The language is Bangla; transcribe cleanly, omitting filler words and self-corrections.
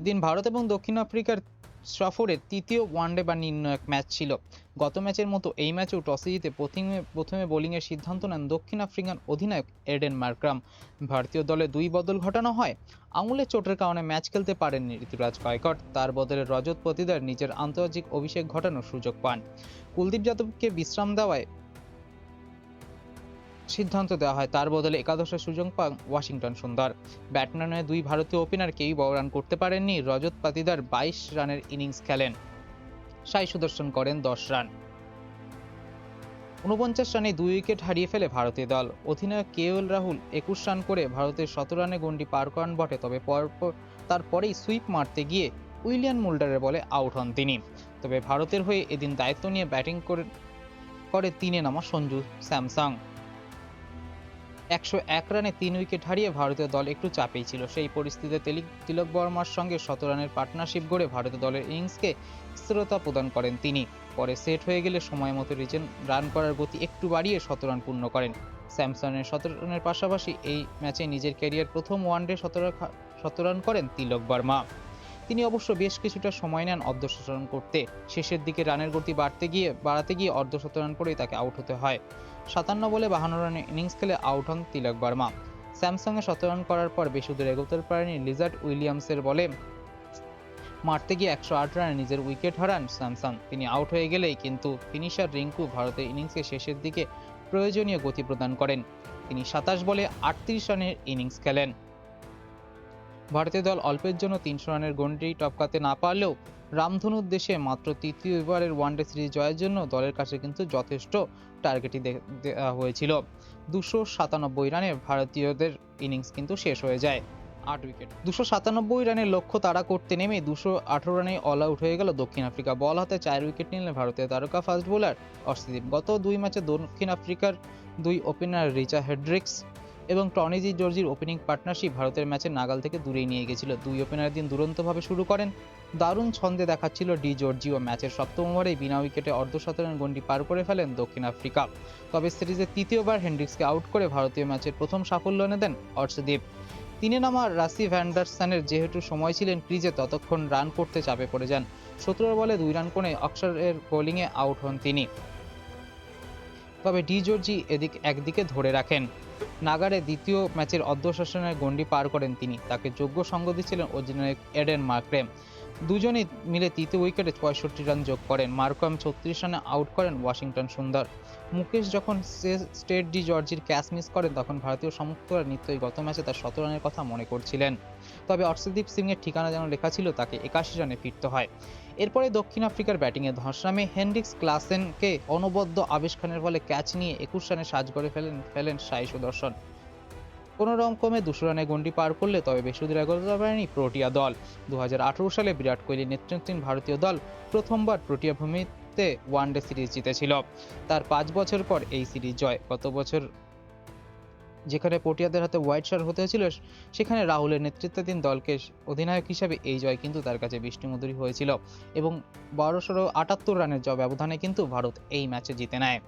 এদিন ভারত এবং দক্ষিণ আফ্রিকার সফরের তৃতীয় ওয়ানডে বা নির্ণায়ক ম্যাচ ছিল। গত ম্যাচের মতো এই ম্যাচেও টসে জিতে প্রথমে বোলিংয়ের সিদ্ধান্ত নেন দক্ষিণ আফ্রিকান অধিনায়ক এডেন মার্ক্রাম। ভারতীয় দলে দুই বদল ঘটানো হয়। আঙুলের চোটের কারণে ম্যাচ খেলতে পারেননি ঋতুরাজ গায়কোয়াড়। তার বদলে রজত পতিদার নিজের আন্তর্জাতিক অভিষেক ঘটানোর সুযোগ পান। কুলদীপ যাদবকে বিশ্রাম দেওয়ায় সিদ্ধান্ত দেওয়া হয়, তার বদলে একাদশের সুযোগ পান ওয়াশিংটন সুন্দর। ব্যাটম্যানে দুই ভারতীয় ওপেনার কেউই বড় রান করতে পারেননি। রজত পাতিদার 22 রানের ইনিংস খেলেন, সাই সুদর্শন করেন 10 রান। 49 রানে 2 উইকেট হারিয়ে ফেলে ভারতীয় দল। অধিনায়ক রাহুল 21 রান করে ভারতের 17 রানে গন্ডি পার করান বটে, তবে তারপরেই সুইপ মারতে গিয়ে উইলিয়ান মুল্ডারের বলে আউট হন তিনি। তবে ভারতের হয়ে এদিন দায়িত্ব নিয়ে ব্যাটিং করে তিনে নামা সঞ্জু স্যামসং। 101 রানে 3 উইকেট হারিয়ে ভারতীয় দল একটু চাপেই ছিল। সেই পরিস্থিতিতে তিলক বর্মার সঙ্গে 17 রানের পার্টনারশিপ গড়ে ভারতীয় দলের ইনিংসকে স্থিরতা প্রদান করেন তিনি। পরে সেট হয়ে গেলে সময় মতো রান করার গতি একটু বাড়িয়ে 17 রান পূর্ণ করেন। স্যামসনের 17 রানের পাশাপাশি এই ম্যাচে নিজের ক্যারিয়ার প্রথম ওয়ানডে 17 রান করেন তিলক বর্মা। তিনি অবশ্য বেশ কিছুটা সময় নেন অর্ধশতরান করতে। শেষের দিকে রানের গতি বাড়াতে গিয়ে অর্ধশতরান করেই তাকে আউট হতে হয়। 57 বলে 52 রানের ইনিংস খেলে আউট হন তিলক বর্মা। স্যামসংয়ে 17 রান করার পর বেশি দূর এগোতে পারেনি লিজার্ড উইলিয়ামসের বলে মারতে গিয়ে 108 রানে নিজের উইকেট হারান স্যামসং। তিনি আউট হয়ে গেলেই কিন্তু ফিনিশার রিঙ্কু ভারতের ইনিংসকে শেষের দিকে প্রয়োজনীয় গতি প্রদান করেন। তিনি 27 বলে 38 রানের ইনিংস খেলেন। ভারতীয় দল অল্পের জন্য 300 রানের গন্ডি টপকাতে না পারলেও রামধনুর দেশে মাত্র তৃতীয়বারের ওয়ানডে সিরিজ জয়ের জন্য দলের কাছে কিন্তু যথেষ্ট টার্গেটই দেওয়া হয়েছিল। 297 রানে ভারতীয়দের ইনিংস কিন্তু শেষ হয়ে যায়। 8 উইকেট 297 রানের লক্ষ্য তাড়া করতে নেমে 218 রানে অল আউট হয়ে গেল দক্ষিণ আফ্রিকা। বল হাতে 4 উইকেট নিলেন ভারতীয় তারকা ফাস্ট বোলার অর্শদীপ। গত দুই ম্যাচে দক্ষিণ আফ্রিকার দুই ওপেনার রিচা হেড্রিক্স এবং টনি জর্জির ওপেনিং পার্টনারশিপ ভারতের ম্যাচের নাগাল থেকে দূরেই নিয়ে গেছিল। দুই ওপেনার দিন দুরন্তভাবে শুরু করেন। দারুণ ছন্দে দেখাচ্ছিল জর্জিও। ম্যাচের সপ্তম ওভারেই বিনা উইকেটে অর্ধশতরানের গন্ডি পার করে ফেলেন দক্ষিণ আফ্রিকা। তবে সিরিজের তৃতীয়বার হেন্ড্রিক্সকে আউট করে ভারতীয় ম্যাচের প্রথম সাফল্য এনে দেন অর্শদীপ। তিনে নামা রাসি ভ্যান্ডারসনের যেহেতু সময় ছিলেন ক্রিজে, ততক্ষণ রান করতে চাপে পড়ে যান। 17 বলে 2 রান করে অক্ষরের বোলিংয়ে আউট হন তিনি। তবে জর্জি একদিকে ধরে রাখেন। নাগারে দ্বিতীয় ম্যাচের অর্ধশতরানের গন্ডি পার করেন তিনি। তাকে যোগ্য সঙ্গ দিচ্ছিলেন অধিনায়ক এডেন মার্ক্রাম। দুজনে মিলে তৃতীয় উইকেটে 65 রান যোগ করেন। মার্ক্রাম 36 রানে আউট করেন ওয়াশিংটন সুন্দর। মুকেশ যখন স্টেট জর্জির ক্যাচ মিস করেন, তখন ভারতীয় সমর্থকরা নিশ্চয়ই গত ম্যাচে তার 17 রানের কথা মনে করছিলেন। তবে অর্শদীপ সিং এর ঠিকানা যেন লেখা ছিল তাকে 81 রানে ফিরতে হয়। এরপরে দক্ষিণ আফ্রিকার ব্যাটিংয়ে ধস নামে। হেনরিক্স ক্লাসেনকে অনবদ্য আবেশ খানের বলে ক্যাচ নিয়ে 21 রানে সাজ করে ফেলেন সাই সুদর্শন। কোনো রকমে 200 রানে গন্ডি পার করলে তবে বেশি দূর এগোতে পারেনি প্রোটিয়া দল। 2018 সালে বিরাট কোহলি নেতৃত্বাধীন ভারতীয় দল প্রথমবার প্রোটিয়া ভূমিতে ওয়ানডে সিরিজ জিতেছিল। তার 5 বছর পর এই সিরিজ জয়। গত বছর যেখানে প্রোটিয়াদের হাতে হোয়াইট শার্ট হতে হয়েছিল, সেখানে রাহুলের নেতৃত্বাধীন দলকে অধিনায়ক হিসেবে এই জয় কিন্তু তার কাছে বৃষ্টিমধুরী হয়েছিল এবং 1278 রানের ব্যবধানে কিন্তু ভারত এই ম্যাচে জিতে নেয়।